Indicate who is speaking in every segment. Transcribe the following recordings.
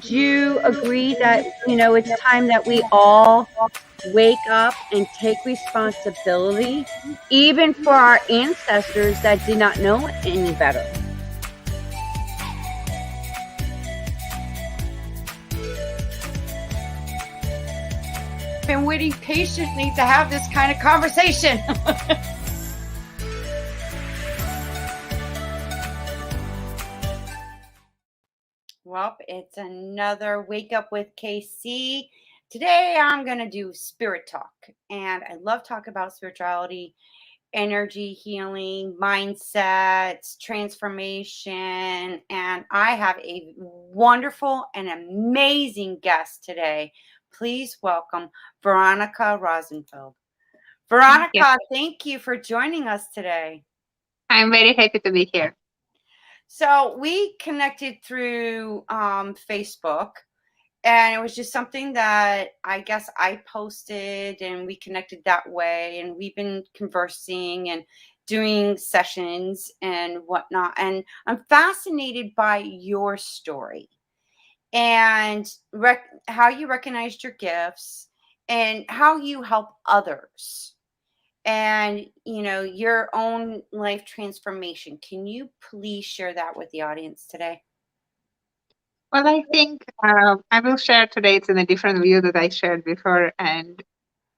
Speaker 1: Do you agree that, it's time that we all wake up and take responsibility, even for our ancestors that did not know any better?
Speaker 2: Been waiting patiently to have this kind of conversation. Well, it's another Wake Up with KC. Today I'm going to do spirit talk, and I love talk about spirituality, energy healing, mindsets, transformation, and I have a wonderful and amazing guest today. Please welcome Veronica Rozenfeld. Veronica, thank you for joining us today.
Speaker 3: I'm very happy to be here.
Speaker 2: So we connected through Facebook, and it was just something that I guess I posted, and we connected that way, and we've been conversing and doing sessions and whatnot. And I'm fascinated by your story and how you recognized your gifts and how you help others, and your own life transformation. Can you please share that with the audience today?
Speaker 3: Well, I think I will share today. It's in a different view that I shared before. And,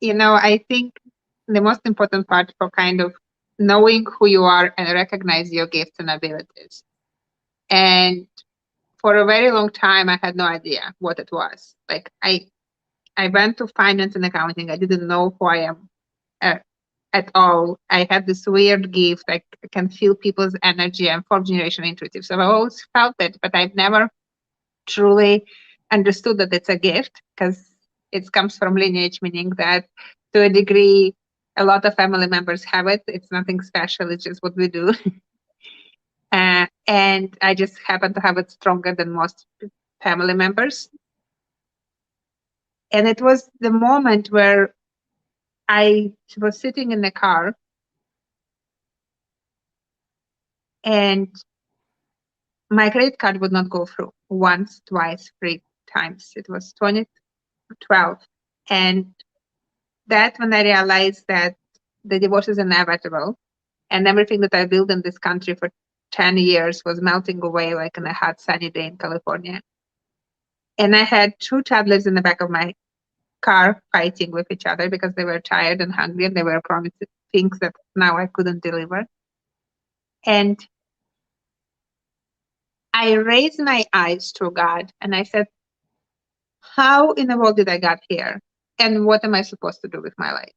Speaker 3: I think the most important part for kind of knowing who you are and recognize your gifts and abilities. And for a very long time, I had no idea what it was. Like I went to finance and accounting. I didn't know who I am at all. I had this weird gift. I can feel people's energy. I'm fourth generation intuitive. So I always felt it, but I've never truly understood that it's a gift, because it comes from lineage, meaning that to a degree, a lot of family members have it. It's nothing special. It's just what we do. And I just happen to have it stronger than most family members. And it was the moment where I was sitting in the car, and my credit card would not go through once, twice, 3 times. It was 2012. And that when I realized that the divorce is inevitable and everything that I built in this country for 10 years was melting away like in a hot sunny day in California. And I had 2 toddlers in the back of my car fighting with each other because they were tired and hungry, and they were promised things that now I couldn't deliver. And I raised my eyes to God and I said, how in the world did I get here? And what am I supposed to do with my life?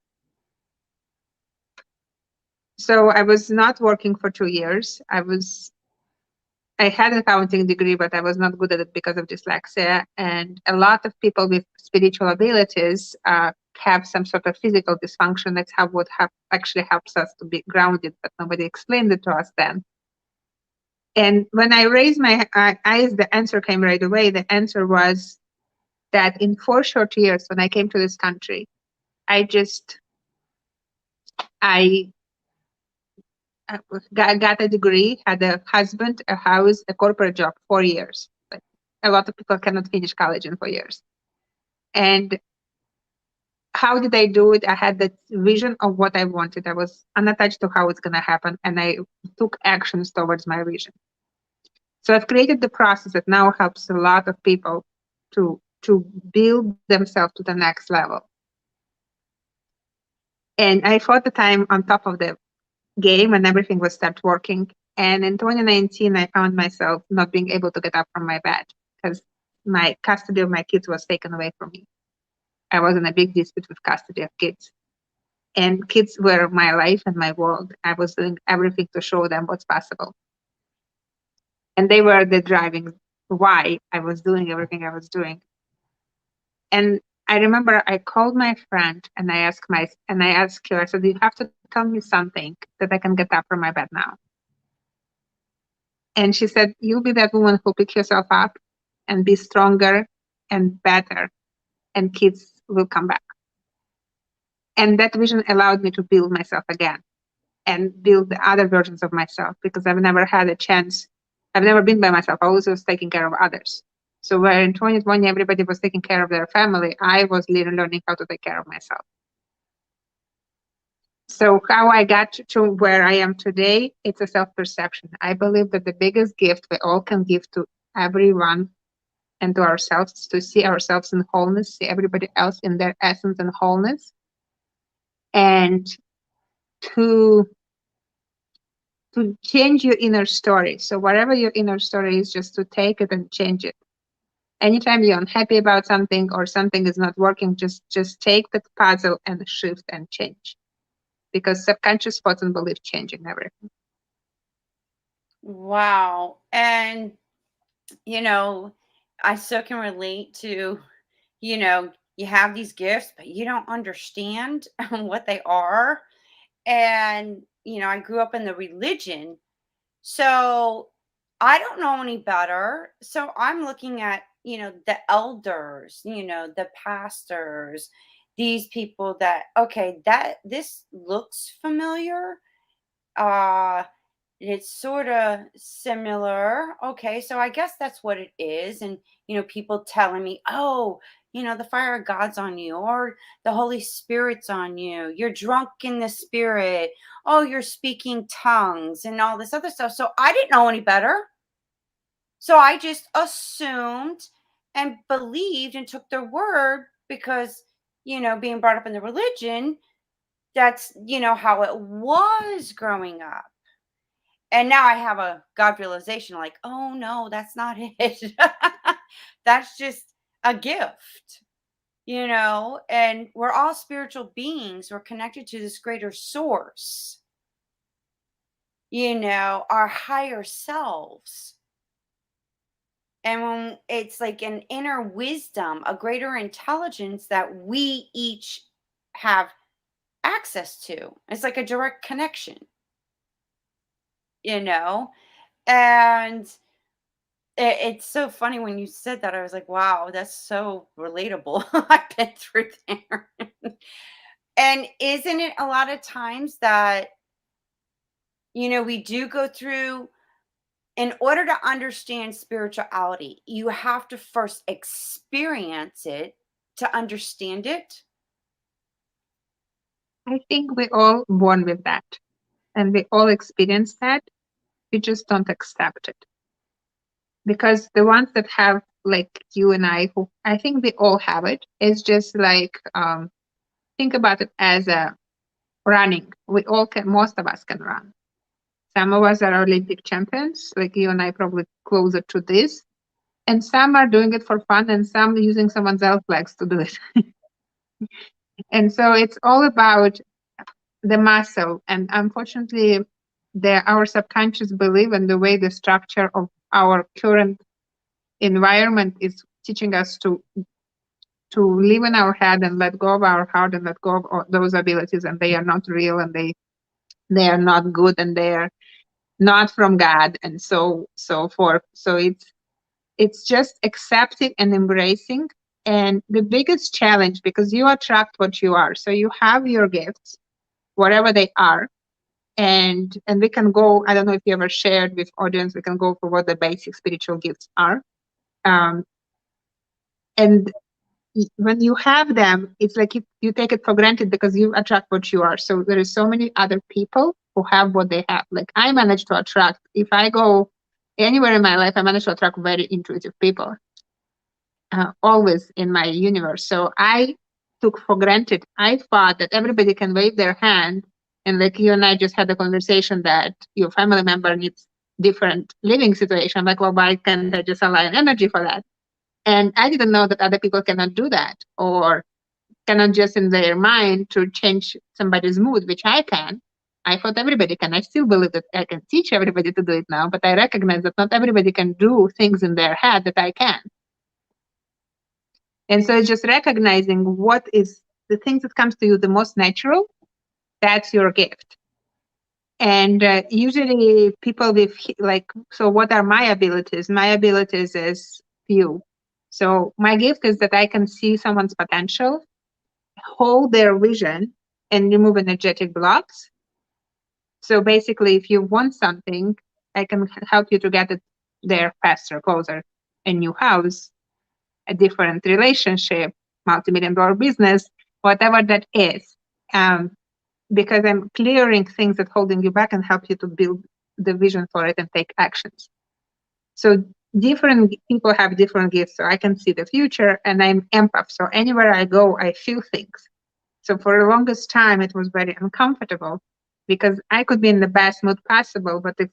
Speaker 3: So I was not working for 2 years. I had an accounting degree, but I was not good at it because of dyslexia. And a lot of people with spiritual abilities have some sort of physical dysfunction. That's what actually helps us to be grounded, but nobody explained it to us then. And when I raised my eyes, the answer came right away. The answer was that in 4 short years, when I came to this country, I got a degree, had a husband, a house, a corporate job, 4 years. But a lot of people cannot finish college in 4 years. And how did I do it? I had that vision of what I wanted. I was unattached to how it's going to happen, and I took actions towards my vision. So I've created the process that now helps a lot of people to build themselves to the next level. And I thought the time on top of the game and everything was start working. And in 2019, I found myself not being able to get up from my bed because my custody of my kids was taken away from me. I was in a big dispute with custody of kids. And kids were my life and my world. I was doing everything to show them what's possible. And they were the driving why I was doing everything I was doing. And I remember I called my friend and I asked her, I said, you have to tell me something that I can get up from my bed now. And she said, you'll be that woman who pick yourself up and be stronger and better, and kids will come back. And that vision allowed me to build myself again and build the other versions of myself, because I've never had a chance. I've never been by myself. I always was taking care of others. So where in 2020 everybody was taking care of their family, I was learning how to take care of myself. So how I got to where I am today, it's a self-perception. I believe that the biggest gift we all can give to everyone and to ourselves is to see ourselves in wholeness, see everybody else in their essence and wholeness, and to change your inner story. So whatever your inner story is, just to take it and change it. Anytime you're unhappy about something or something is not working, just take that puzzle and shift and change. Because subconscious thoughts and beliefs changing everything.
Speaker 2: Wow. And, you know, I so can relate to, you have these gifts, but you don't understand what they are. And, I grew up in the religion. So I don't know any better. So I'm looking at, the elders, the pastors, these people that, okay, that this looks familiar. Uh, it's sort of similar. Okay, so I guess that's what it is. And, people telling me, oh, the fire of God's on you, or the Holy Spirit's on you. You're drunk in the spirit. Oh, you're speaking tongues and all this other stuff. So I didn't know any better. So I just assumed and believed and took their word because, being brought up in the religion, that's, how it was growing up. And now I have a God realization like, oh no, that's not it. That's just a gift, and we're all spiritual beings. We're connected to this greater source, our higher selves. And when it's like an inner wisdom, a greater intelligence that we each have access to, it's like a direct connection, and it's so funny when you said that. I was like, wow, that's so relatable. I've been through there. And isn't it a lot of times that, we do go through, in order to understand spirituality, you have to first experience it to understand it?
Speaker 3: I think we all born with that and we all experience that. We just don't accept it. Because the ones that have like you and I, who I think we all have it, it's just like think about it as a running. We all can, most of us can run. Some of us are Olympic champions, like you and I, probably closer to this. And some are doing it for fun, and some using someone else's legs to do it. And so it's all about the muscle. And unfortunately, our subconscious belief and the way the structure of our current environment is teaching us to live in our head and let go of our heart and let go of all those abilities, and they are not real, and they are not good, and they are not from God, and so forth. So it's just accepting and embracing. And the biggest challenge, because you attract what you are, so you have your gifts, whatever they are, and we can go, I don't know if you ever shared with audience, we can go for what the basic spiritual gifts are. And when you have them, it's like you take it for granted because you attract what you are. So there is so many other people who have what they have. Like I manage to attract, if I go anywhere in my life, I manage to attract very intuitive people, always in my universe. So I took for granted, I thought that everybody can wave their hand, and like you and I just had a conversation that your family member needs different living situation. I'm like, well, why can't I just align energy for that? And I didn't know that other people cannot do that, or cannot just in their mind to change somebody's mood, which I can. I thought everybody can. I still believe that I can teach everybody to do it now, but I recognize that not everybody can do things in their head that I can. And so it's just recognizing what is the things that comes to you the most natural, that's your gift. And usually people with like, so what are my abilities? My abilities is few. So my gift is that I can see someone's potential, hold their vision, and remove energetic blocks. So basically, if you want something, I can help you to get it there faster, closer. a new house, a different relationship, multi-million-dollar business, whatever that is. Because I'm clearing things that holding you back and help you to build the vision for it and take actions. So different people have different gifts. So I can see the future, and I'm empath. So anywhere I go, I feel things. So for the longest time, it was very uncomfortable because I could be in the best mood possible, but if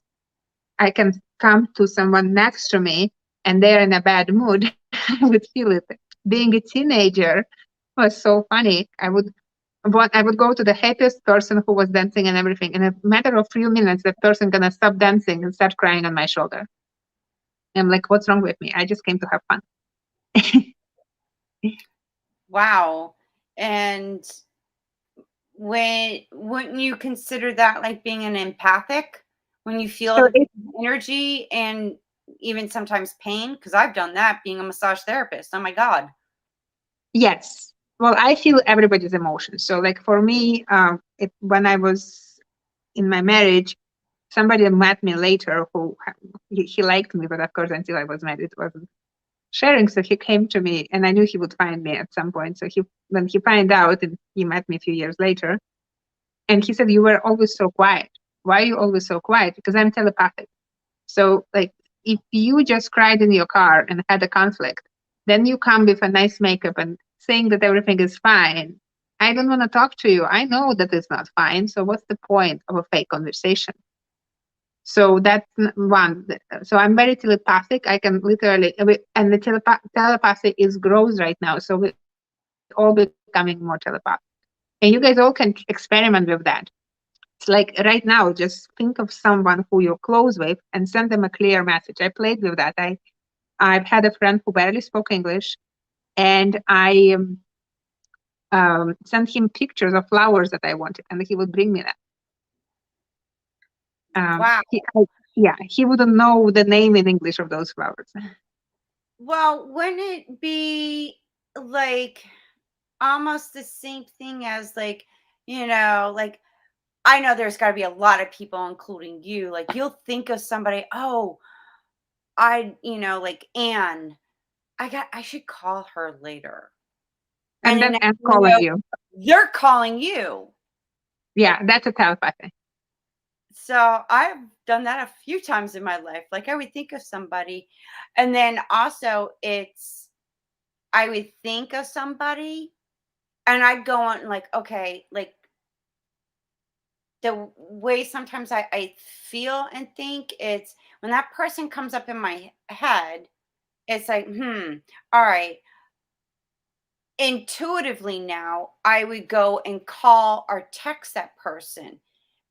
Speaker 3: I can come to someone next to me and they're in a bad mood, I would feel it. Being a teenager was so funny. I would go to the happiest person who was dancing and everything. In a matter of few minutes, that person gonna stop dancing and start crying on my shoulder. I'm like, what's wrong with me? I just came to have fun.
Speaker 2: Wow. And wouldn't you consider that like being an empathic when you feel
Speaker 3: So
Speaker 2: the energy and even sometimes pain? Because I've done that being a massage therapist. Oh my God.
Speaker 3: yes. Well, I feel everybody's emotions. So like for me, when I was in my marriage, somebody met me later who he liked me, but of course, until I was married, it wasn't sharing. So he came to me, and I knew he would find me at some point. So when he found out, and he met me a few years later, and he said, "You were always so quiet. Why are you always so quiet?" Because I'm telepathic. So like, if you just cried in your car and had a conflict, then you come with a nice makeup and saying that everything is fine. I don't want to talk to you. I know that it's not fine. So what's the point of a fake conversation? So that's one. So I'm very telepathic. I can literally, and the telepathy is grows right now. So we're all becoming more telepathic. And you guys all can experiment with that. It's like right now, just think of someone who you're close with and send them a clear message. I played with that. I've had a friend who barely spoke English, and I sent him pictures of flowers that I wanted, and he would bring me that.
Speaker 2: Wow.
Speaker 3: Yeah, he wouldn't know the name in English of those flowers.
Speaker 2: Well, wouldn't it be like almost the same thing as like, like I know there's got to be a lot of people, including you, like you'll think of somebody, oh, like Anne, I should call her later.
Speaker 3: And
Speaker 2: And
Speaker 3: then
Speaker 2: then
Speaker 3: I'm calling you.
Speaker 2: they're calling you.
Speaker 3: Yeah, that's a telepathy.
Speaker 2: So I've done that a few times in my life. Like I would think of somebody, and then also I would think of somebody and I'd go on like, okay, like the way sometimes I feel and think it's when that person comes up in my head, it's like, all right. Intuitively now, I would go and call or text that person,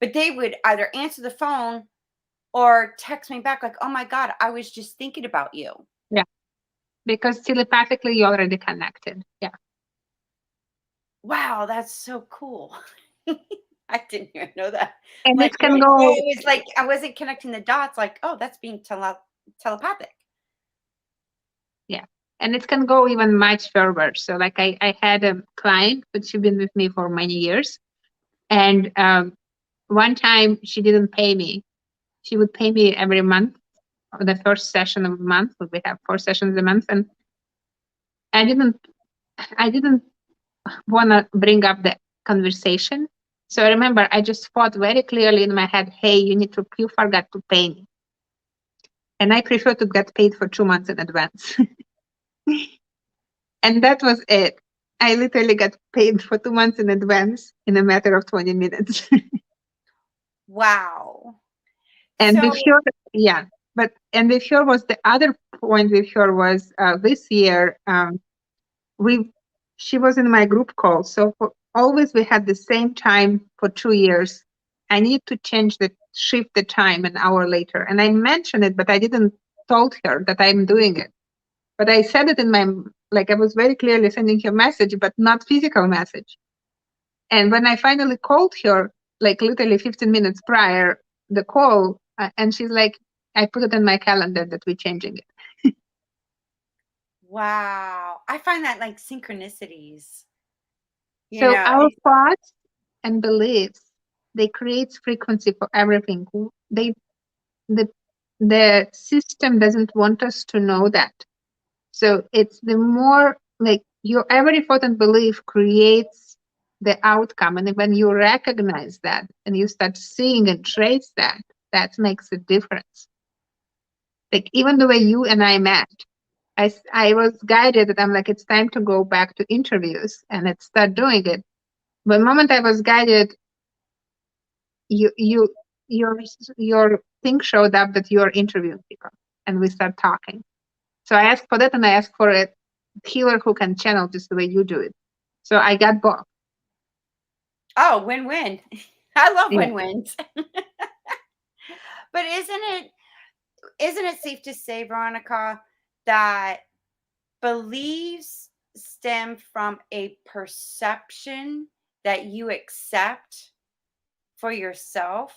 Speaker 2: but they would either answer the phone or text me back like, "Oh my God, I was just thinking about you."
Speaker 3: Yeah, because telepathically you're already connected. Yeah.
Speaker 2: Wow, that's so cool. I didn't even know that.
Speaker 3: And
Speaker 2: Like,
Speaker 3: it can
Speaker 2: so
Speaker 3: go,
Speaker 2: it was like I wasn't connecting the dots. Like, oh, that's being telepathic.
Speaker 3: yeah. And it can go even much further. So like I had a client, but she's been with me for many years. And one time she didn't pay me. She would pay me every month, the first session of the month. We have 4 sessions a month. And I didn't want to bring up the conversation. So I remember I just thought very clearly in my head, hey, you forgot to pay me. And I prefer to get paid for 2 months in advance. And that was it. I literally got paid for 2 months in advance in a matter of 20 minutes.
Speaker 2: Wow.
Speaker 3: And
Speaker 2: So
Speaker 3: with her, yeah. And with her was the other point with her was this year, we she was in my group call. So always we had the same time for 2 years. I need to shift the time an hour later. And I mentioned it, but I didn't told her that I'm doing it. But I said it like I was very clearly sending her message, but not physical message. And when I finally called her, like literally 15 minutes prior the call, and she's like, I put it in my calendar that we're changing it.
Speaker 2: wow. I find that like synchronicities, you
Speaker 3: So
Speaker 2: know.
Speaker 3: our thoughts and beliefs, they create frequency for everything. They the the system doesn't want us to know that. So it's the more like your every thought and belief creates the outcome. And when you recognize that and you start seeing and trace that, that makes a difference. Like even the way you and I met, I was guided that I'm like, it's time to go back to interviews and let's start doing it. But the moment I was guided, you your thing showed up that you're interviewing people and we start talking. So I asked for that and I asked for a healer who can channel just the way you do it. So I got both.
Speaker 2: Oh, win-win. I love
Speaker 3: Yeah.
Speaker 2: win-wins. But isn't it safe to say, Veronica, that beliefs stem from a perception that you accept for yourself?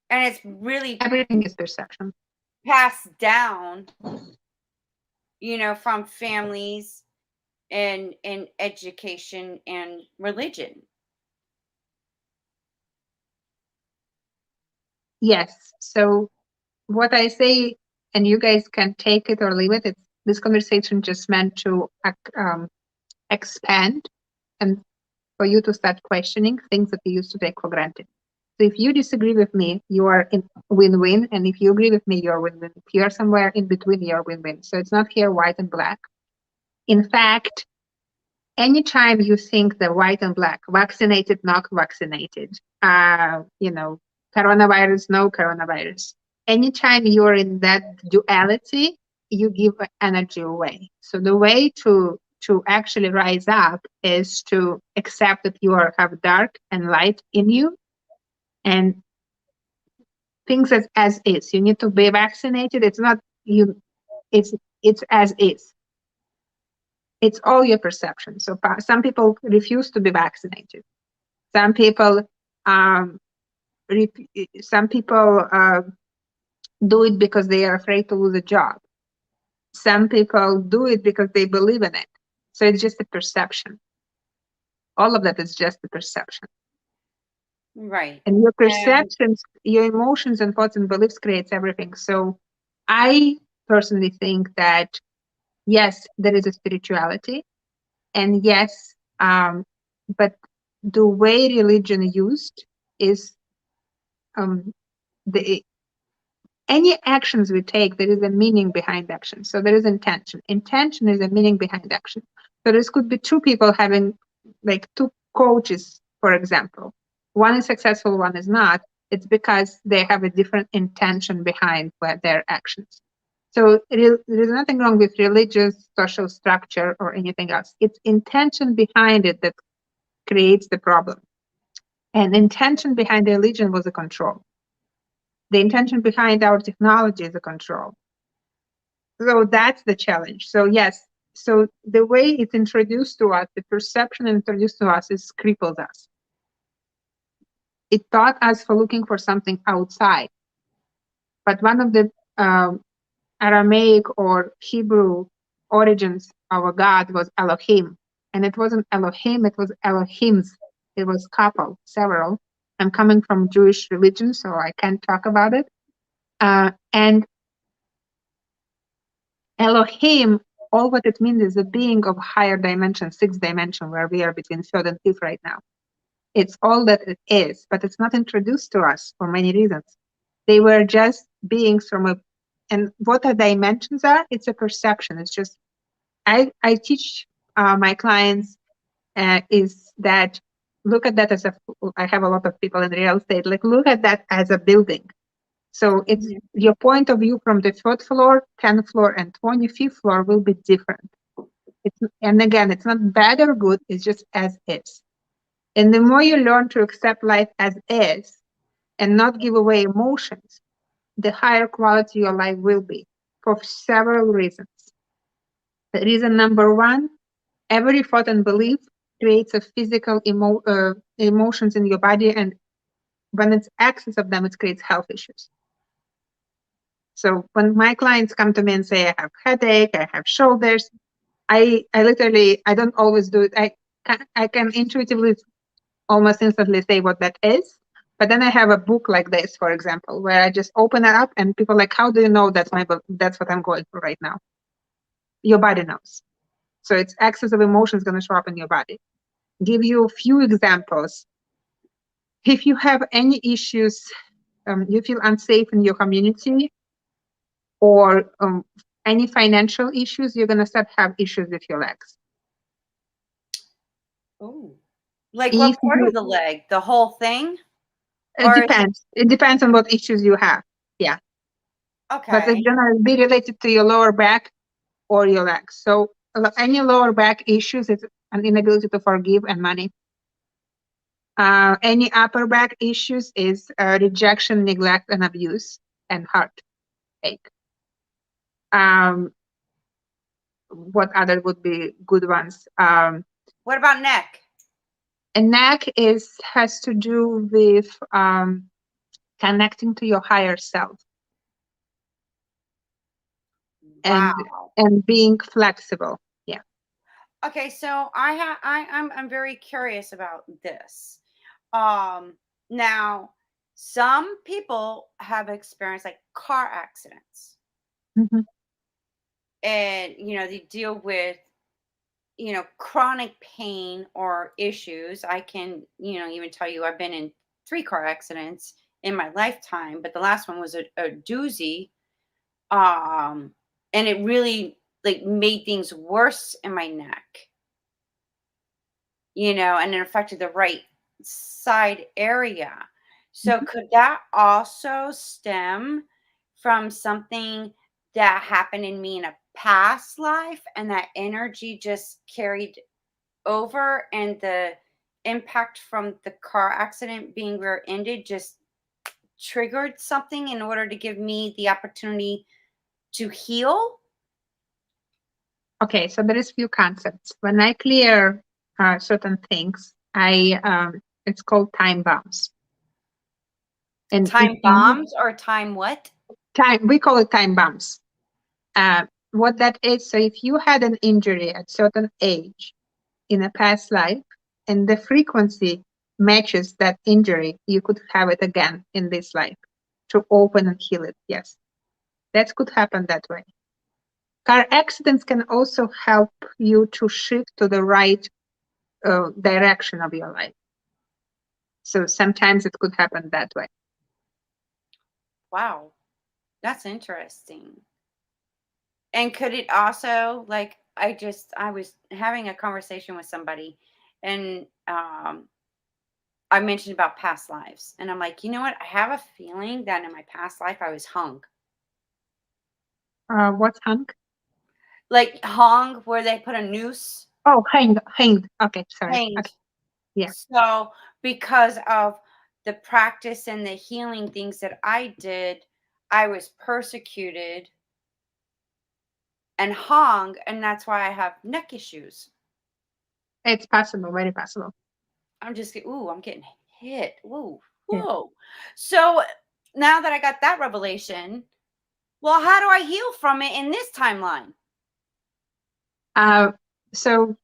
Speaker 2: And it's really
Speaker 3: Everything is perception.
Speaker 2: passed down, from families and education and religion.
Speaker 3: Yes. So what I say, and you guys can take it or leave it, it's this conversation just meant to expand and for you to start questioning things that you used to take for granted. So if you disagree with me, you are in win-win. And if you agree with me, you're win-win. If you're somewhere in between, you're win-win. So it's not here white and black. In fact, anytime you think the white and black, vaccinated, not vaccinated, coronavirus, no coronavirus, anytime you're in that duality, you give energy away. So the way to actually rise up is to accept that you have dark and light in you and things as is. You need to be vaccinated. It's not you, it's as is. It's all your perception. So some people refuse to be vaccinated. Some people, some people do it because they are afraid to lose a job. Some people do it because they believe in it. So it's just a perception. All of that is just a perception.
Speaker 2: Right.
Speaker 3: And your perceptions, your emotions and thoughts and beliefs creates everything. So I personally think that yes, there is a spirituality, and yes, but the way religion used is the any actions we take, there is a meaning behind action. So there is intention. Intention is a meaning behind action. So this could be two people having like two coaches, for example. One is successful, one is not. It's because they have a different intention behind their actions. So there is nothing wrong with religious, social structure, or anything else. It's intention behind it that creates the problem. And intention behind religion was a control. The intention behind our technology is a control. So that's the challenge. So yes, so the way it's introduced to us, the perception introduced to us is cripples us. It taught us for looking for something outside. But one of the Aramaic or Hebrew origins of a god was Elohim. And it wasn't Elohim, it was Elohims. It was couple, several. I'm coming from Jewish religion, so I can't talk about it. And Elohim, all what it means is a being of higher dimension, sixth dimension, where we are between third and fifth right now. It's all that it is, but it's not introduced to us for many reasons. They were just beings and what the dimensions are, it's a perception. It's just, I teach my clients is that look at that as I have a lot of people in real estate, like look at that as a building. So it's your point of view from the 3rd floor, 10th floor, and 25th floor will be different. And again, it's not bad or good, it's just as is. And the more you learn to accept life as is and not give away emotions, the higher quality your life will be for several reasons. The reason number one, every thought and belief creates a physical emotions in your body, and when it's excess of them, it creates health issues. So when my clients come to me and say, I have headache, I have shoulders, I literally, I don't always do it. I can intuitively almost instantly say what that is. But then I have a book like this, for example, where I just open it up and people are like, how do you know that's that's what I'm going through right now? Your body knows. So it's excess of emotions going to show up in your body. Give you a few examples. If you have any issues, you feel unsafe in your community, or any financial issues, you're going to start have issues with your legs.
Speaker 2: Oh, like what part of the leg? The whole thing?
Speaker 3: It depends. It depends on what issues you have. Yeah.
Speaker 2: Okay.
Speaker 3: But it's going to be related to your lower back or your legs. So any lower back issues is an inability to forgive and money. Any upper back issues is rejection, neglect, and abuse, and heartache. What other would be good ones?
Speaker 2: What about neck?
Speaker 3: And neck has to do with connecting to your higher self.
Speaker 2: Wow.
Speaker 3: And being flexible. Yeah.
Speaker 2: Okay, so I'm very curious about this. Now, some people have experienced like car accidents.
Speaker 3: Mm-hmm.
Speaker 2: And they deal with chronic pain or issues. I can even tell you I've been in 3 car accidents in my lifetime, but the last one was a doozy. And it really like made things worse in my neck, and it affected the right side area. So could that also stem from something that happened in me in a past life, and that energy just carried over, and the impact from the car accident being rear-ended just triggered something in order to give me the opportunity to heal?
Speaker 3: Okay, so there is few concepts. When I clear certain things, it's called time bombs. And
Speaker 2: time bombs or time what?
Speaker 3: Time, we call it time bombs. What that is, so if you had an injury at certain age in a past life, and the frequency matches that injury, you could have it again in this life to open and heal it. Yes, that could happen that way. Car accidents can also help you to shift to the right direction of your life. So sometimes it could happen that way.
Speaker 2: Wow, that's interesting. And could it also, like, I was having a conversation with somebody, and I mentioned about past lives, and I'm like, you know what? I have a feeling that in my past life I was hung.
Speaker 3: What's hung?
Speaker 2: Like hung, where they put a noose.
Speaker 3: Oh, hanged. Okay, sorry.
Speaker 2: Hanged.
Speaker 3: Okay. Yeah.
Speaker 2: So because of the practice and the healing things that I did, I was persecuted and hung, and that's why I have neck issues.
Speaker 3: It's possible, very possible.
Speaker 2: I'm getting hit. Whoa.
Speaker 3: Yeah.
Speaker 2: So now that I got that revelation, well, how do I heal from it in this timeline?
Speaker 3: So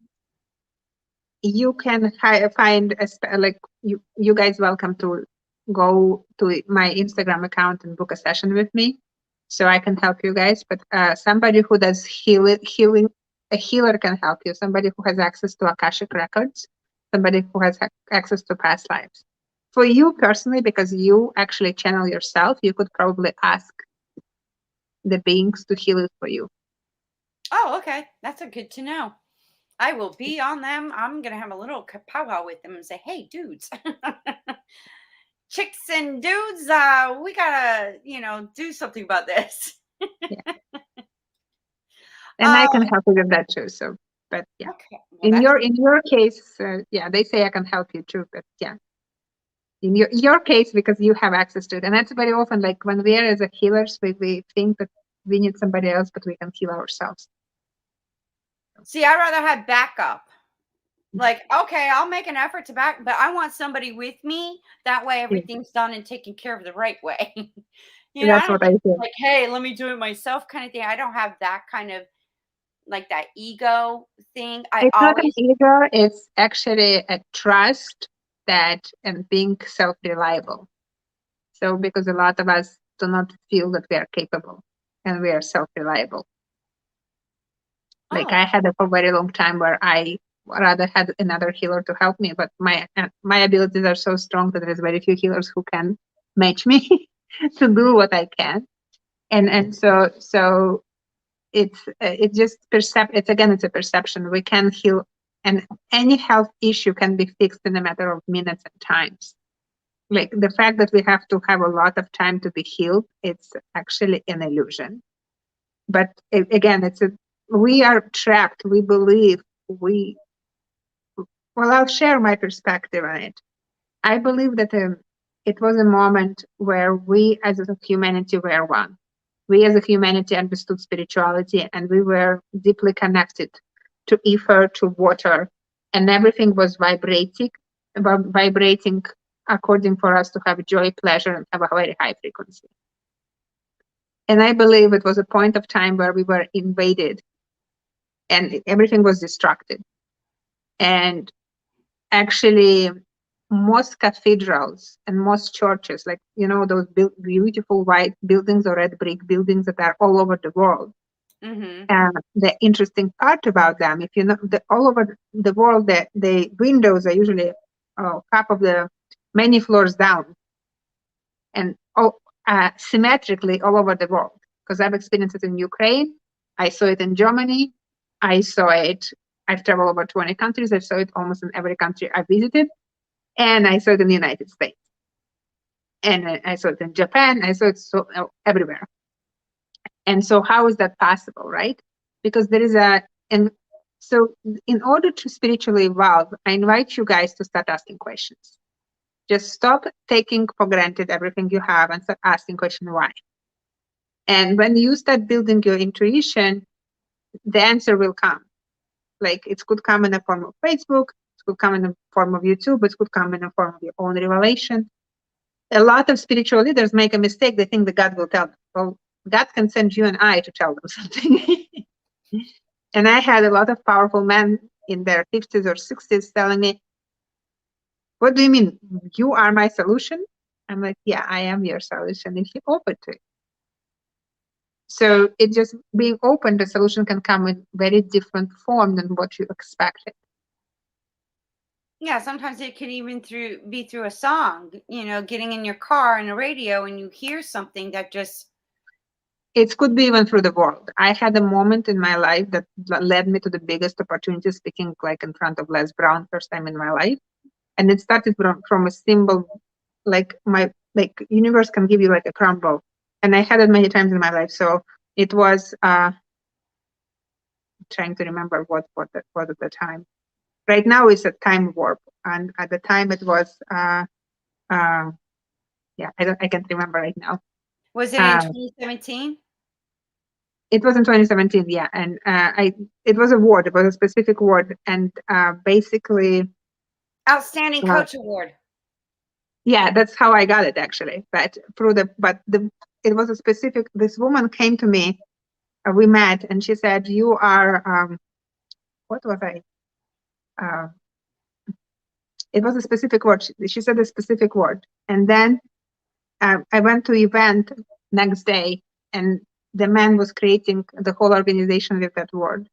Speaker 3: you can find like you guys welcome to go to my Instagram account and book a session with me, so I can help you guys. But somebody who does healing, a healer can help you. Somebody who has access to Akashic records, somebody who has access to past lives. For you personally, because you actually channel yourself, you could probably ask the beings to heal it for you.
Speaker 2: Oh, okay. That's a good to know. I will be on them. I'm going to have a little powwow with them and say, hey, dudes, chicks and dudes, we got to, do something about this.
Speaker 3: Yeah. And I can help you with that too. So, but yeah,
Speaker 2: okay. Well,
Speaker 3: in your case, yeah, they say I can help you too. But yeah, in your case, because you have access to it, and that's very often like when we are as a healers, we think that we need somebody else, but we can heal ourselves.
Speaker 2: See, I'd rather have backup. Like, okay, I'll make an effort to back, but I want somebody with me. That way, everything's done and taken care of the right way.
Speaker 3: That's what I feel.
Speaker 2: Like, hey, let me do it myself kind of thing. I don't have that kind of like that ego thing.
Speaker 3: It's not an ego, it's actually a trust that and being self-reliable. So because a lot of us do not feel that we are capable and we are self-reliable. Like
Speaker 2: Oh,
Speaker 3: I had it for a very long time where I rather had another healer to help me, but my abilities are so strong that there's very few healers who can match me to do what I can. And so it's just it's a perception. We can heal, and any health issue can be fixed in a matter of minutes and times. Like the fact that we have to have a lot of time to be healed, it's actually an illusion. But again, we are trapped. We believe I'll share my perspective on it. I believe that it was a moment where we as a humanity were one. We as a humanity understood spirituality, and we were deeply connected to ether, to water, and everything was vibrating according for us to have joy, pleasure, and have a very high frequency. And I believe it was a point of time where we were invaded and everything was destructed. And actually, most cathedrals and most churches, like, those beautiful white buildings or red brick buildings that are all over the world.
Speaker 2: mm-hmm.
Speaker 3: And the interesting part about them, if you know, all over the world, the windows are usually half of the many floors down and symmetrically all over the world. Because I've experienced it in Ukraine, I saw it in Germany, I've traveled over 20 countries, I saw it almost in every country I visited, and I saw it in the United States. And I saw it in Japan, I saw it everywhere. And so how is that possible, right? Because so in order to spiritually evolve, I invite you guys to start asking questions. Just stop taking for granted everything you have and start asking questions why. And when you start building your intuition, the answer will come. Like it could come in the form of Facebook, it could come in the form of YouTube, it could come in the form of your own revelation. A lot of spiritual leaders make a mistake. They think that God will tell them. Well, God can send you and I to tell them something. And I had a lot of powerful men in their 50s or 60s telling me, what do you mean? You are my solution? I'm like, yeah, I am your solution if you're open to it. So it just being open, the solution can come in very different form than what you expected.
Speaker 2: Yeah, sometimes it can even be through a song, getting in your car and a radio and you hear something that just...
Speaker 3: It could be even through the world. I had a moment in my life that led me to the biggest opportunity, speaking like in front of Les Brown, first time in my life. And it started from a symbol, like universe can give you like a crumble. And I had it many times in my life. So it was trying to remember what that was at the time. Right now it's a time warp. And at the time it was I can't remember right now.
Speaker 2: Was it in 2017?
Speaker 3: It was in 2017, yeah. And it was a word, it was a specific word. And basically
Speaker 2: Outstanding Coach Award.
Speaker 3: Yeah, that's how I got it actually. But it was a specific, this woman came to me, we met, and she said, you are, what was I? It was a specific word. She said a specific word. And then I went to event next day, and the man was creating the whole organization with that word.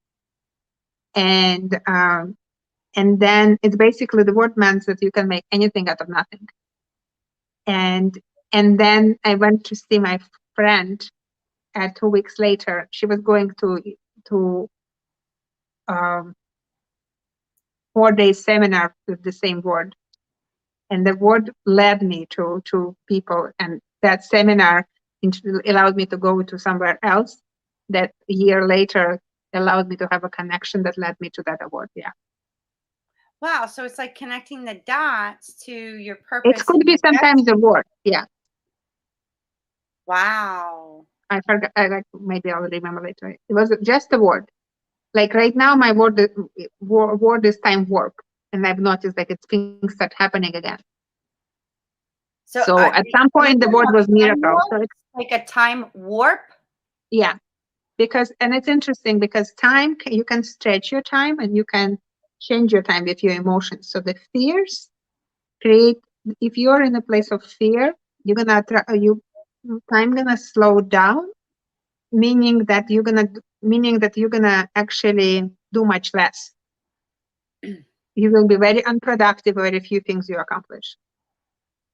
Speaker 3: And then it's basically, the word means that you can make anything out of nothing. And then I went to see my friend 2 weeks later. She was going to 4-day seminar with the same word. And the word led me to people. And that seminar allowed me to go to somewhere else. That year later allowed me to have a connection that led me to that award. Yeah.
Speaker 2: Wow. So it's like connecting the dots to your purpose.
Speaker 3: It could be sometimes a word. Yeah.
Speaker 2: Wow.
Speaker 3: I forgot. Maybe I'll remember later. It was just a word. Like right now, my word is time warp, and I've noticed like things start happening again. So at some point, the word was miracle. So it's
Speaker 2: like a time warp.
Speaker 3: Yeah, and it's interesting because time, you can stretch your time and you can change your time with your emotions. So the fears create, if you're in a place of fear, you're gonna time gonna slow down, meaning that you're gonna actually do much less. You will be very unproductive, very few things you accomplish.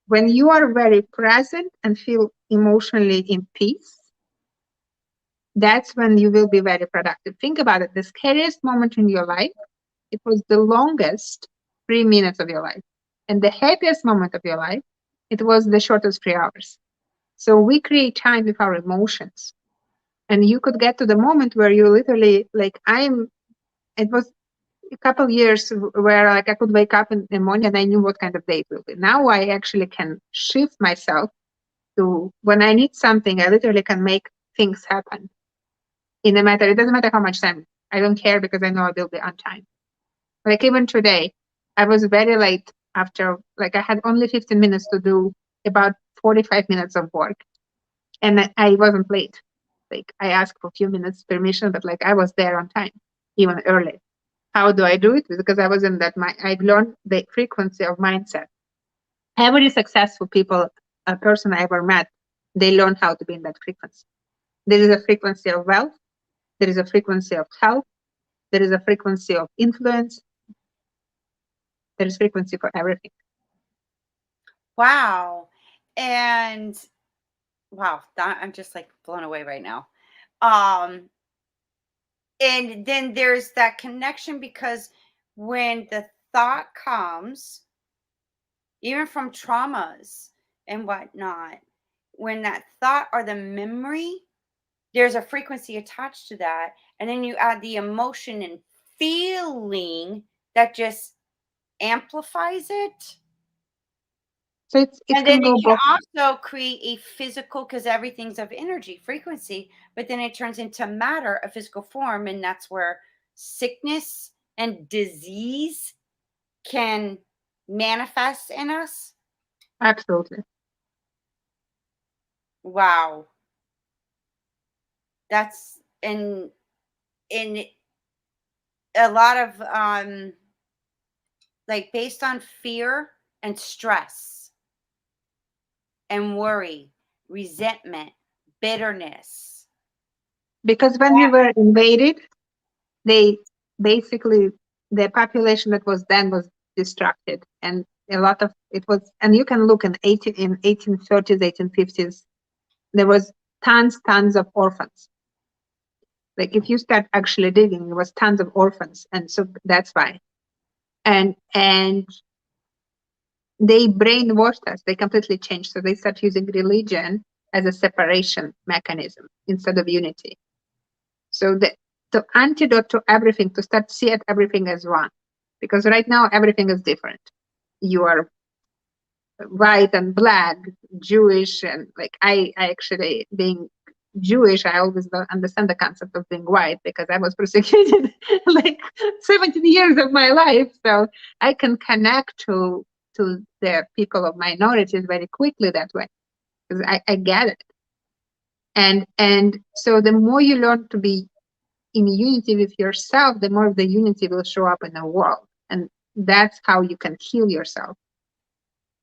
Speaker 3: When you are very present and feel emotionally in peace, that's when you will be very productive. Think about it. The scariest moment in your life, it was the longest 3 minutes of your life. And the happiest moment of your life, it was the shortest 3 hours. So we create time with our emotions. And you could get to the moment where you literally, like, it was a couple years where like I could wake up in the morning and I knew what kind of day it will be. Now I actually can shift myself to when I need something, I literally can make things happen in a matter. It doesn't matter how much time. I don't care because I know I will be on time. Like even today, I was very late after, like I had only 15 minutes to do about 45 minutes of work. And I wasn't late. Like I asked for a few minutes permission, but like I was there on time, even early. How do I do it? Because I was in that I've learned the frequency of mindset. Every successful a person I ever met, they learn how to be in that frequency. There is a frequency of wealth. There is a frequency of health. There is a frequency of influence. There is frequency for everything.
Speaker 2: Wow. And wow, I'm just like blown away right now. And then there's that connection because when the thought comes, even from traumas and whatnot, when that thought or the memory, there's a frequency attached to that. And then you add the emotion and feeling that just amplifies it.
Speaker 3: So it
Speaker 2: And
Speaker 3: can
Speaker 2: then
Speaker 3: go
Speaker 2: it can
Speaker 3: both.
Speaker 2: also create a physical, because everything's of energy frequency, but then it turns into matter, a physical form. And that's where sickness and disease can manifest in us.
Speaker 3: Absolutely.
Speaker 2: Wow. That's in a lot of like based on fear and stress and worry, resentment, bitterness.
Speaker 3: Because when we were invaded, they basically, the population that was then was distracted. And a lot of it was, and you can look in 1830s, 1850s, there was tons of orphans. Like if you start actually digging, there was tons of orphans. And so that's why. And they brainwashed us. They completely changed. So they start using religion as a separation mechanism instead of unity. So the antidote to everything, to start see at everything as one. Because right now everything is different. You are white and black, Jewish, and like I actually being Jewish, I always don't understand the concept of being white because I was persecuted like 17 years of my life. So I can connect to the people of minorities very quickly that way because I get it. And so the more you learn to be in unity with yourself, the more of the unity will show up in the world. And that's how you can heal yourself.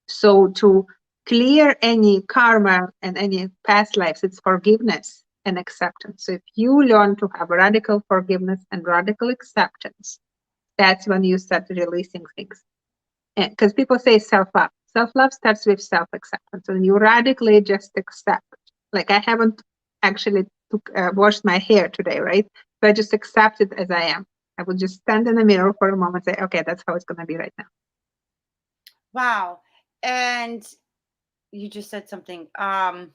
Speaker 3: So to clear any karma and any past lives, it's forgiveness and acceptance. So if you learn to have radical forgiveness and radical acceptance, that's when you start releasing things. Because people say self-love. Self-love starts with self-acceptance. And you radically just accept. Like I haven't actually washed my hair today, right? So I just accept it as I am. I would just stand in the mirror for a moment and say, okay, that's how it's going to be right now.
Speaker 2: Wow. And you just said something. Oh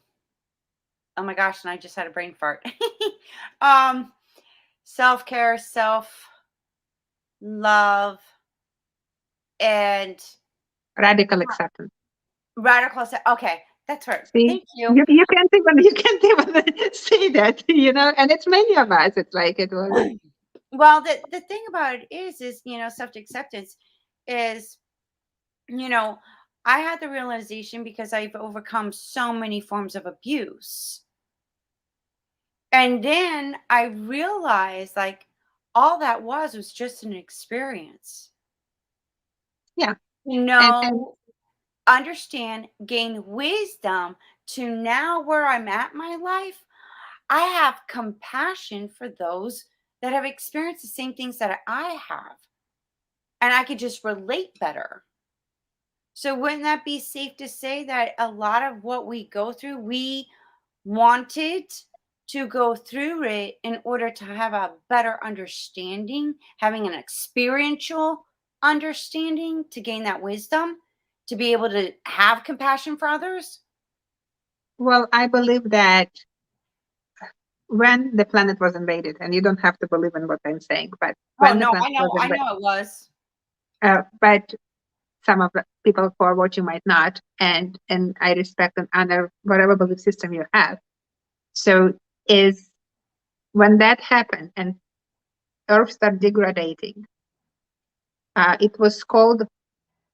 Speaker 2: my gosh, and I just had a brain fart. Self-care, self-love, and
Speaker 3: Radical acceptance.
Speaker 2: radical. Okay, that's right.
Speaker 3: See,
Speaker 2: Thank you.
Speaker 3: you can't even say that, you know, and it's many of us. It's like it was.
Speaker 2: Well, the thing about it is self-acceptance is, I had the realization because I've overcome so many forms of abuse. And then I realized like all that was just an experience.
Speaker 3: Yeah.
Speaker 2: You know, understand, gain wisdom to now where I'm at in my life, I have compassion for those that have experienced the same things that I have. And I could just relate better. So, wouldn't that be safe to say that a lot of what we go through, we wanted to go through it in order to have a better understanding, having an experiential understanding to gain that wisdom, to be able to have compassion for others?
Speaker 3: Well, I believe that when the planet was invaded, and you don't have to believe in what I'm saying, but
Speaker 2: Oh
Speaker 3: when the
Speaker 2: no,
Speaker 3: planet was
Speaker 2: I
Speaker 3: invaded,
Speaker 2: know it was.
Speaker 3: but some of the people who are watching might not, and I respect and honor whatever belief system you have. So is when that happened and Earth started degrading, it was called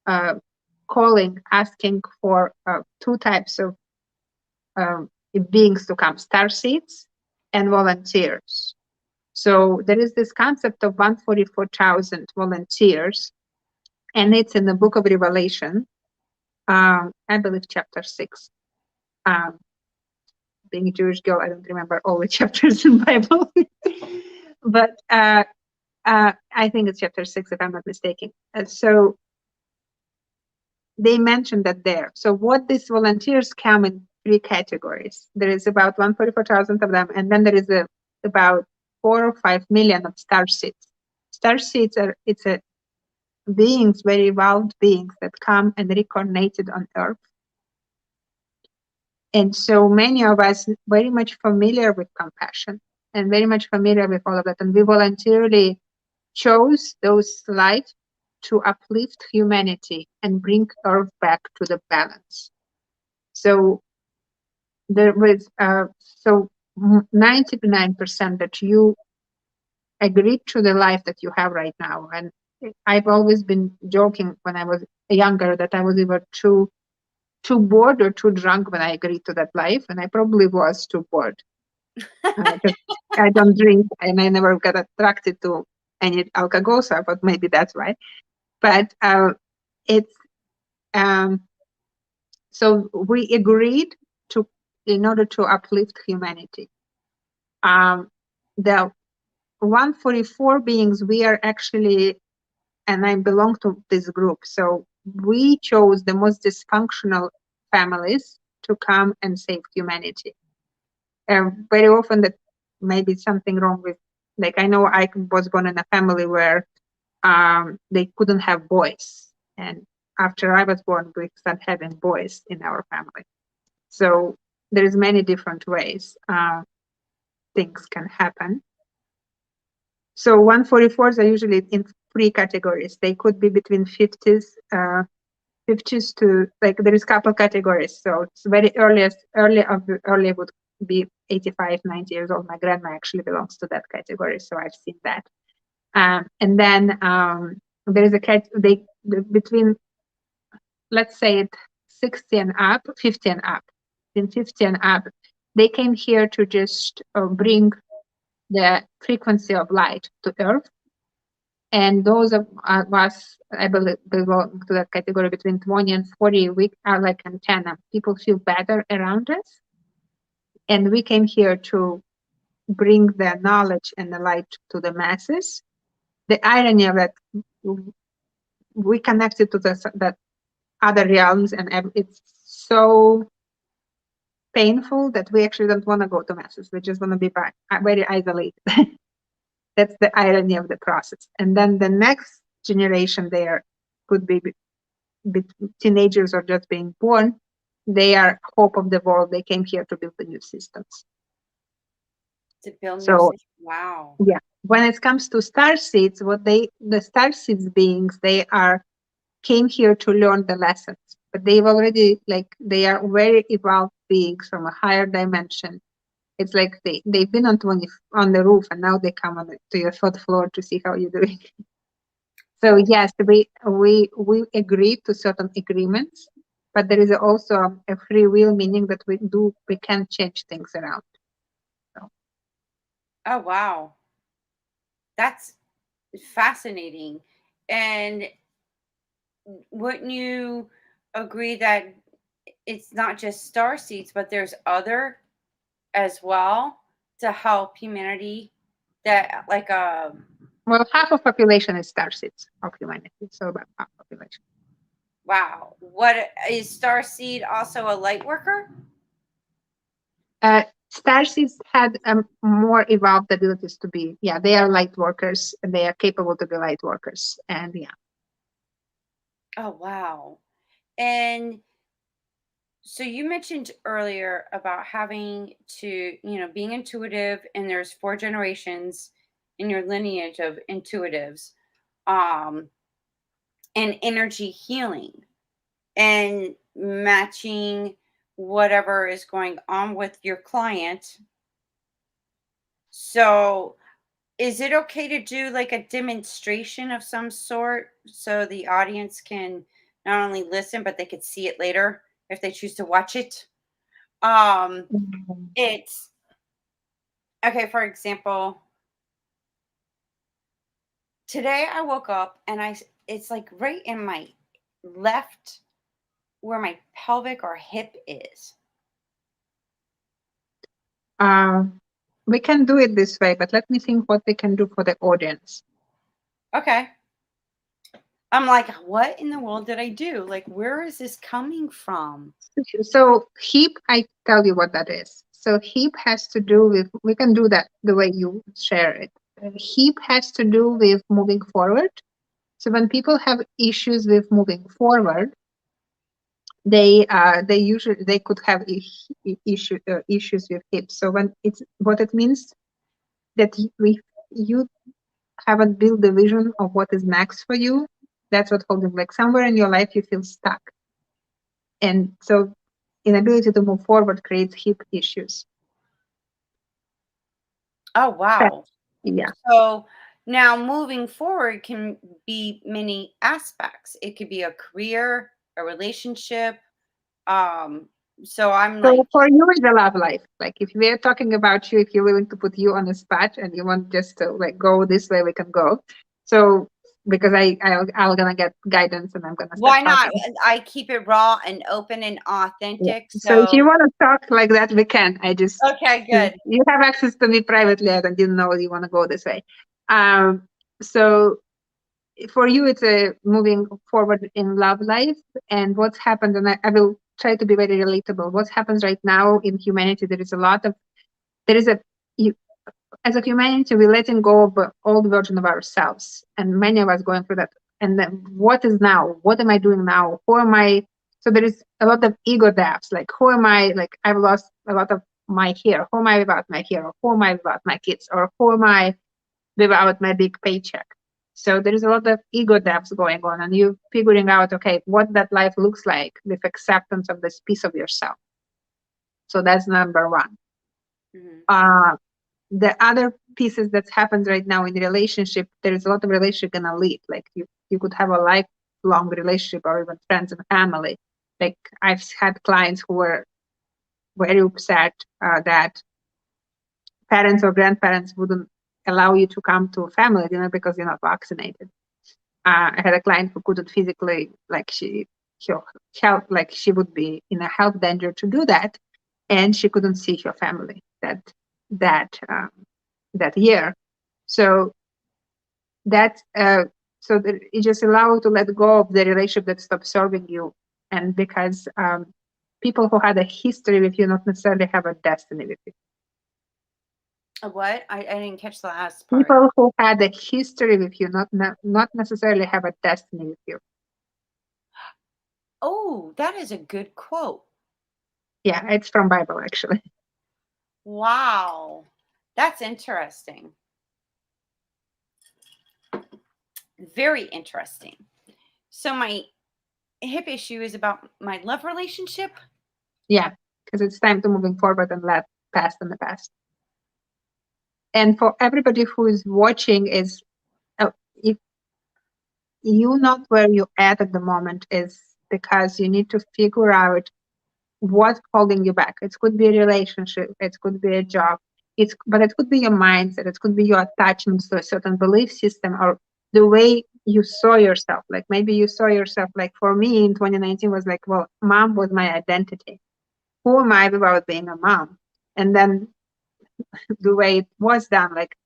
Speaker 3: asking for two types of beings to come: starseeds and volunteers. So there is this concept of 144,000 volunteers, and it's in the book of Revelation, I believe chapter 6. Being a Jewish girl, I don't remember all the chapters in Bible, but I think it's chapter 6 if I'm not mistaken. So they mentioned that there. So what these volunteers come in three categories. There is about 144,000 of them, and then there is about 4 or 5 million of star seeds. Star seeds are beings, very evolved beings that come and reincarnated on Earth. And so many of us very much familiar with compassion and very much familiar with all of that. And we voluntarily chose those light to uplift humanity and bring Earth back to the balance. So there was 99% that you agreed to the life that you have right now. And I've always been joking when I was younger that I was either too bored or too drunk when I agreed to that life, and I probably was too bored. I don't drink, and I never got attracted to any alcohol, so I thought maybe that's why. But it's so we agreed to, in order to uplift humanity. The 144 beings, we are actually, and I belong to this group, so we chose the most dysfunctional families to come and save humanity. Very often that maybe something wrong with, like, I know I was born in a family where they couldn't have boys, and after I was born we started having boys in our family. So there's many different ways things can happen. So 144s are usually in three categories. They could be between 50s to, like, there is couple categories. So it's very early would be 85, 90 years old. My grandma actually belongs to that category, so I've seen that. And then there is between, let's say it 60 and up, 50 and up. In 50 and up, they came here to just bring the frequency of light to Earth. And those of us, I believe, belong to that category between 20 and 40. We are like antenna. People feel better around us. And we came here to bring the knowledge and the light to the masses. The irony of that, we connected to that other realms, and it's so painful that we actually don't want to go to masses. We just want to be very isolated. That's the irony of the process. And then the next generation there could be teenagers or just being born. They are hope of the world. They came here to build the new systems.
Speaker 2: To build new
Speaker 3: So,
Speaker 2: systems. Wow.
Speaker 3: yeah, when it comes to star seeds, the star seeds beings, they came here to learn the lessons, but they've already, like, they are very evolved beings from a higher dimension. It's like they've been on the roof, and now they come to your third floor to see how you're doing. So yes, we agree to certain agreements, but there is also a free will, meaning that we can change things around. So.
Speaker 2: Oh wow, that's fascinating. And wouldn't you agree that it's not just star seeds, but there's other as well to help humanity that like
Speaker 3: Well, half of population is starseeds of humanity, so about half population.
Speaker 2: wow. What is star seed also a light worker?
Speaker 3: Starseeds had more evolved abilities to be, yeah, they are light workers and they are capable to be light workers. And yeah.
Speaker 2: Oh wow. And so you mentioned earlier about having to, being intuitive, and there's 4 generations in your lineage of intuitives, um, and energy healing and matching whatever is going on with your client. So, is it okay to do like a demonstration of some sort so the audience can not only listen, but they could see it later if they choose to watch it? Um,
Speaker 3: Mhm.
Speaker 2: it's okay, for example, today I woke up and it's like right in my left where my pelvic or hip is.
Speaker 3: Uh, we can do it this way, but let me think what we can do for the audience.
Speaker 2: Okay. I'm like, what in the world did I do? Like, where is this coming from?
Speaker 3: So hip, I tell you what that is. So hip has to do with, we can do that the way you share it. Hip has to do with moving forward. So when people have issues with moving forward, they usually they could have issues with hips. So when it's what it means that you haven't built the vision of what is next for you, that's what holding, like somewhere in your life you feel stuck, and so inability to move forward creates hip issues.
Speaker 2: Oh, wow.
Speaker 3: Yeah.
Speaker 2: So now moving forward can be many aspects. It could be a career, a relationship. Um, so I'm
Speaker 3: So
Speaker 2: like,
Speaker 3: for you, it's a love life. Like if we're talking about you, if you're willing to put you on the spot and you want just to like go this way, we can go. So because I'm gonna get guidance and I'm gonna start
Speaker 2: why not?
Speaker 3: talking.
Speaker 2: I keep it raw and open and
Speaker 3: Yeah.
Speaker 2: authentic.
Speaker 3: So if you
Speaker 2: So,
Speaker 3: want to talk like that, we can. I just
Speaker 2: okay, good.
Speaker 3: you have access to me privately. I didn't know you want to go this way. So for you, it's a moving forward in love life, and what's happened, and I will try to be very relatable. What happens right now in humanity? There is a you, as a humanity, we're letting go of an old version of ourselves, and many of us going through that. And then what is now? What am I doing now? Who am I? So there is a lot of ego deaths. Like who am I? Like I've lost a lot of my hair. Who am I without my hair? Or who am I without my kids? Or who am I without my big paycheck? So there is a lot of ego deaths going on, and you figuring out, okay, what that life looks like with acceptance of this piece of yourself. So that's number one.
Speaker 2: Mhm.
Speaker 3: Uh, the other pieces that happens right now in the relationship, there is a lot of relationship gonna lead. Like you could have a lifelong relationship or even friends and family. Like I've had clients who were very upset that parents or grandparents wouldn't allow you to come to a family dinner because you're not vaccinated. I had a client who couldn't physically, like she health, like she would be in a health danger to do that, and she couldn't see her family that that year. So that so that it just allow to let go of the relationship that stopped serving you, and because people who had a history with you not necessarily have a destiny with you.
Speaker 2: A what? I didn't catch the last part.
Speaker 3: People who had a history with you not necessarily have a destiny with you.
Speaker 2: Oh, that is a good quote.
Speaker 3: Yeah, it's from Bible actually.
Speaker 2: Wow. That's interesting. Very interesting. So my hip issue is about my love relationship.
Speaker 3: Yeah, because it's time to moving forward and let past in the past. And for everybody who is watching, is if you not where you're at the moment, is because you need to figure out what's holding you back. It could be a relationship, it could be a job, but it could be your mindset, it could be your attachments to a certain belief system, or the way you saw yourself. Like maybe you saw yourself, like for me in 2019 was like, well, mom was my identity. Who am I without being a mom? And then the way it was done, like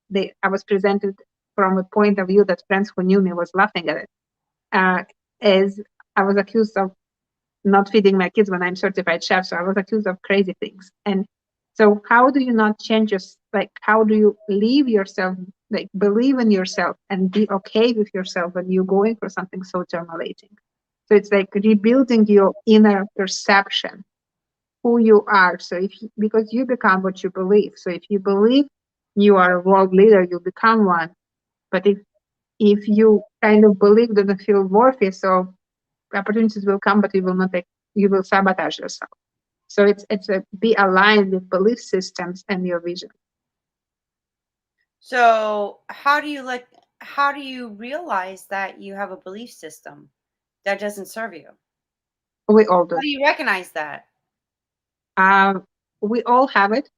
Speaker 3: I was presented from a point of view that friends who knew me was laughing at it. Is I was accused of not feeding my kids when I'm certified chef, so I was accused of crazy things. And so, how do you not change like how do you leave yourself, like believe in yourself and be okay with yourself when you're going for something so terminating? So it's like rebuilding your inner perception, who you are. So because you become what you believe. So if you believe you are a world leader, you become one. But if you kind of believe doesn't feel worthy, so opportunities will come, but you will sabotage yourself. So it's a be aligned with belief systems and your vision.
Speaker 2: So how do you realize that you have a belief system that doesn't serve you?
Speaker 3: We all do.
Speaker 2: How do you recognize that?
Speaker 3: We all have it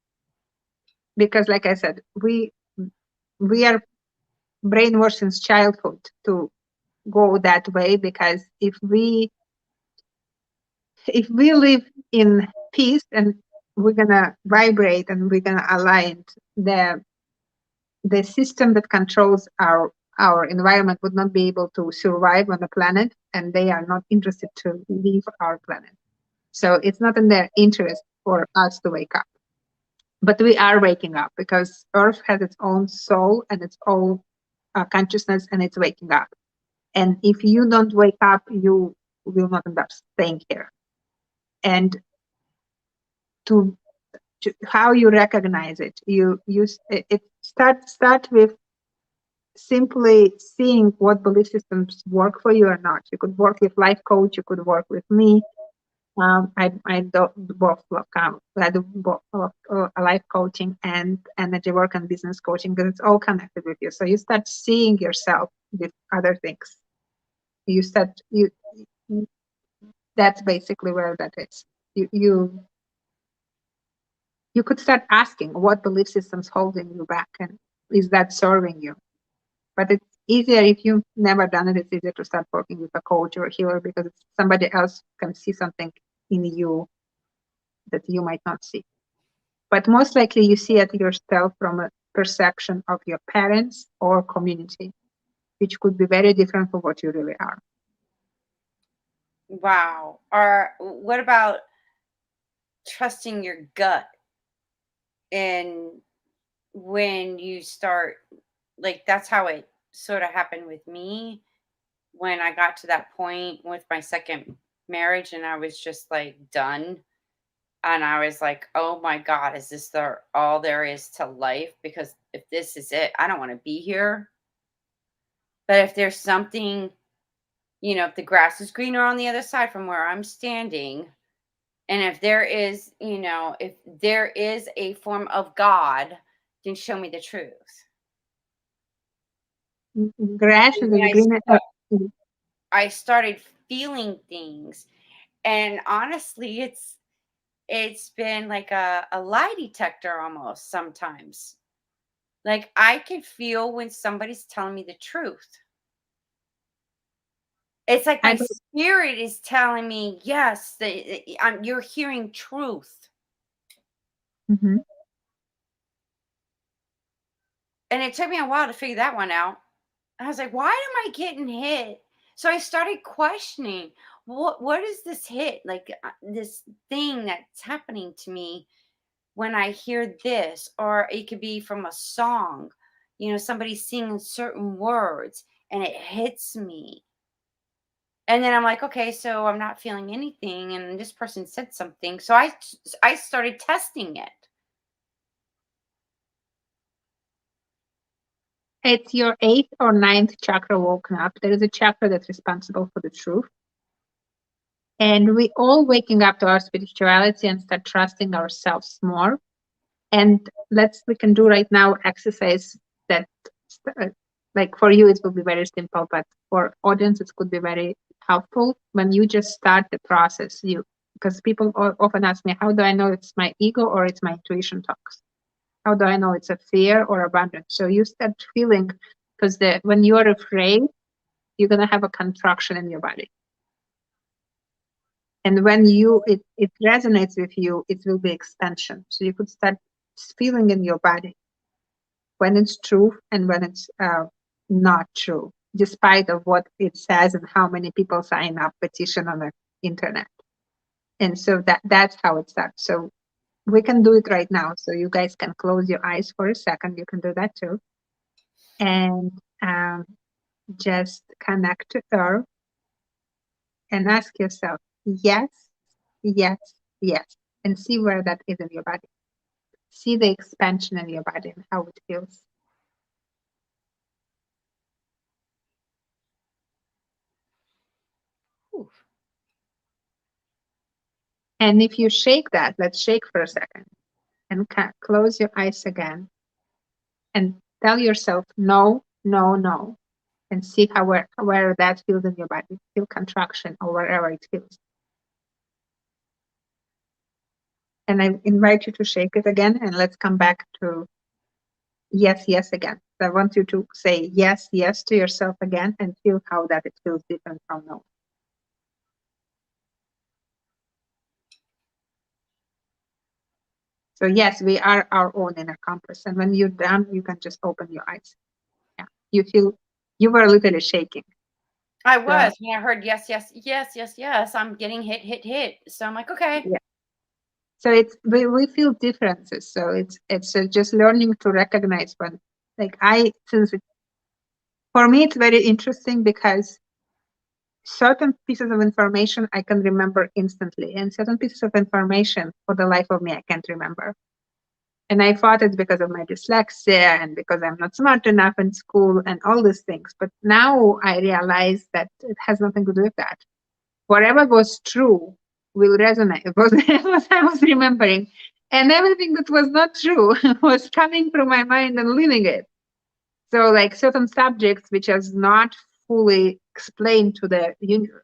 Speaker 3: because, like I said, we are brainwashed since childhood to go that way. Because if we live in peace and we're gonna vibrate and we're gonna align, the system that controls our environment would not be able to survive on the planet, and they are not interested to leave our planet. So it's not in their interest for us to wake up. But we are waking up because Earth has its own soul and its own consciousness, and it's waking up. And if you don't wake up, you will not end up staying here. And to how you recognize it, it start with simply seeing what belief systems work for you or not. You could work with life coach, you could work with me. I do both I do both life coaching and energy work and business coaching, because it's all connected with you. So you start seeing yourself with other things. You start you That's basically where that is. You could start asking what belief systems holding you back, and is that serving you? But it's easier if you've never done it. It's easier to start working with a coach or a healer, because somebody else can see something in you that you might not see. But most likely you see it yourself from a perception of your parents or community, which could be very different from what you really are.
Speaker 2: Wow. Or what about trusting your gut? And when you start, like, that's how it sort of happened with me when I got to that point with my second marriage, and I was just like done. And I was like, oh my God, is this all there is to life? Because if this is it, I don't want to be here. But if there's something, if the grass is greener on the other side from where I'm standing, and if there is, if there is a form of God, then show me the truth.
Speaker 3: Grass
Speaker 2: And
Speaker 3: is
Speaker 2: when
Speaker 3: a green.
Speaker 2: I started feeling things, and honestly, it's been like a lie detector almost sometimes. Like I can feel when somebody's telling me the truth. It's like my spirit is telling me, yes, you're hearing truth.
Speaker 3: Mm-hmm.
Speaker 2: And it took me a while to figure that one out. I was like, why am I getting hit? So I started questioning, what is this hit? Like this thing that's happening to me when I hear this, or it could be from a song, somebody singing certain words and it hits me. And then I'm like, okay, so I'm not feeling anything. And this person said something. So I started testing it.
Speaker 3: It's your 8th or 9th chakra woken up. There is a chakra that's responsible for the truth. And we all waking up to our spirituality and start trusting ourselves more. And we can do right now exercise that, like for you, it will be very simple, but for audience, it could be very helpful when you just start the process. Because people often ask me, how do I know it's my ego or it's my intuition talks? How do I know it's a fear or abundance? So you start feeling, because when you are afraid, you're going to have a contraction in your body. And when it resonates with you, it will be expansion. So you could start feeling in your body when it's true and when it's not true, despite of what it says and how many people sign up petition on the internet. And so that's how it starts. So we can do it right now. So you guys can close your eyes for a second. You can do that too. And just connect to Earth and ask yourself, yes, yes, yes. And see where that is in your body. See the expansion in your body and how it feels.
Speaker 2: Ooh.
Speaker 3: And if you shake that, let's shake for a second and close your eyes again and tell yourself no, no, no, and see how where that feels in your body. Feel contraction or wherever it feels. And I invite you to shake it again, and let's come back to yes, yes again. So I want you to say yes, yes to yourself again and feel how that it feels different from no. So yes, we are our own inner compass. And when you're done, you can just open your eyes. Yeah, you feel you were literally shaking.
Speaker 2: I was when I heard yes, yes, yes, yes, yes. I'm getting hit. So I'm like, okay.
Speaker 3: Yeah. So it's we feel differences. So it's just learning to recognize when, like for me it's very interesting because certain pieces of information I can remember instantly, and certain pieces of information for the life of me I can't remember. And I thought it's because of my dyslexia and because I'm not smart enough in school and all these things. But now I realize that it has nothing to do with that. Whatever was true will resonate. It was what I was remembering. And everything that was not true was coming through my mind and leaving it. So like certain subjects which is not fully explained to the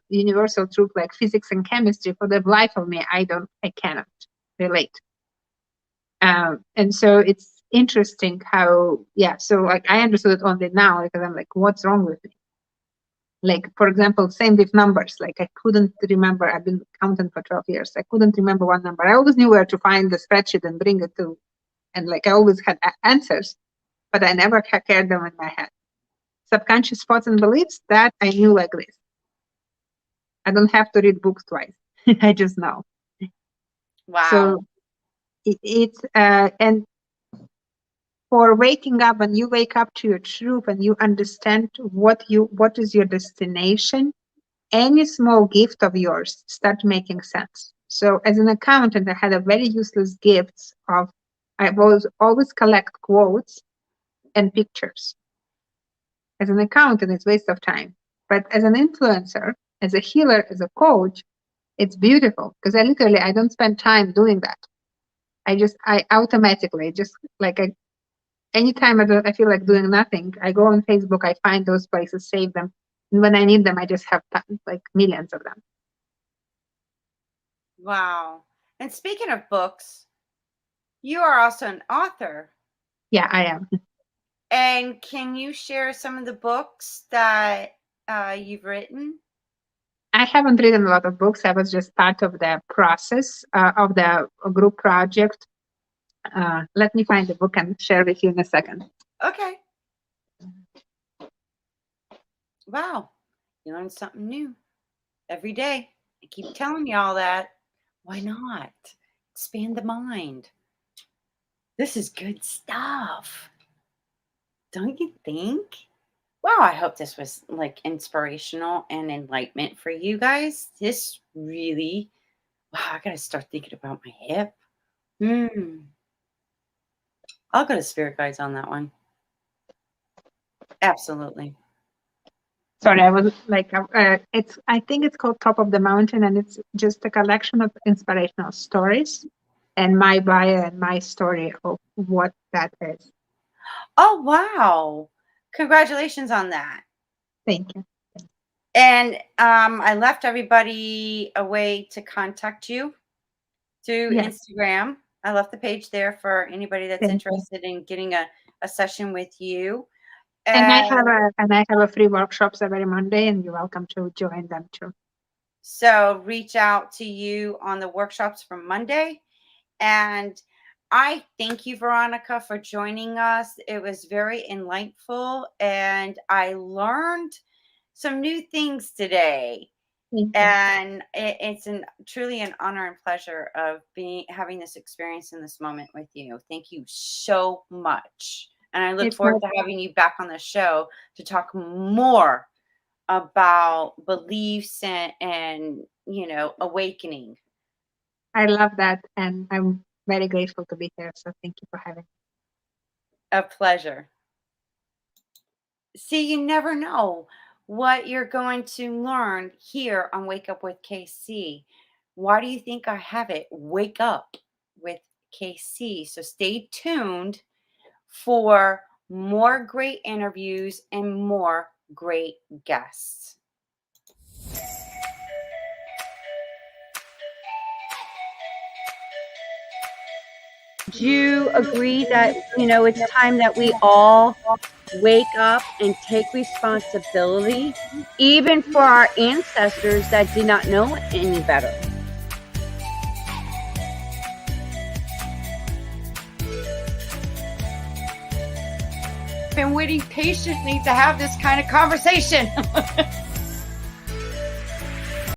Speaker 3: universal truth, like physics and chemistry, for the life of me, I cannot relate. And so it's interesting how, so like I understood it only now because I'm like, what's wrong with me? Like, for example, same with numbers. Like I couldn't remember, I've been counting for 12 years. I couldn't remember one number. I always knew where to find the spreadsheet and bring it to, and like I always had answers, but I never carried them in my head. Subconscious thoughts and beliefs, that I knew like this. I don't have to read books twice. I just know.
Speaker 2: Wow.
Speaker 3: So it's, and for waking up, when you wake up to your truth and you understand what is your destination, any small gift of yours start making sense. So as an accountant, I had a very useless gift of, I was always collect quotes and pictures. As an accountant, it's waste of time. But as an influencer, as a healer, as a coach, it's beautiful because I don't spend time doing that. I automatically just like anytime I feel like doing nothing, I go on Facebook, I find those places, save them. And when I need them, I just have like millions of them.
Speaker 2: Wow. And speaking of books, you are also an author.
Speaker 3: Yeah, I am.
Speaker 2: And can you share some of the books that you've written?
Speaker 3: I haven't written a lot of books. I was just part of the process of the group project. Let me find the book and share with you in a second.
Speaker 2: Okay. Wow. You learn something new every day. I keep telling y'all that. Why not? Expand the mind. This is good stuff. Don't you think? Wow, I hope this was like inspirational and enlightenment for you guys. This really, wow, I gotta start thinking about my hip. I'll go to spirit guides on that one. Absolutely.
Speaker 3: Sorry, I was like, I think it's called Top of the Mountain, and it's just a collection of inspirational stories and my bio and my story of what that is.
Speaker 2: Oh, wow. Congratulations on that.
Speaker 3: Thank you.
Speaker 2: And I left everybody a way to contact you through Instagram. I left the page there for anybody that's interested in getting a session with you.
Speaker 3: And I have a free workshops every Monday, and you're welcome to join them too.
Speaker 2: So reach out to you on the workshops for Monday. And I thank you, Veronica, for joining us. It was very enlightful, and I learned some new things today. And it's truly an honor and pleasure of having this experience in this moment with you. Thank you so much. And I look forward to having you back on the show to talk more about beliefs and awakening.
Speaker 3: I love that, and I'm very grateful to be here. So thank you for having me.
Speaker 2: A pleasure. See, you never know what you're going to learn here on Wake Up with KC. Why do you think I have it? Wake Up with KC. So stay tuned for more great interviews and more great guests.
Speaker 1: Do you agree that, it's time that we all wake up and take responsibility, even for our ancestors that did not know any better?
Speaker 2: Been waiting patiently to have this kind of conversation.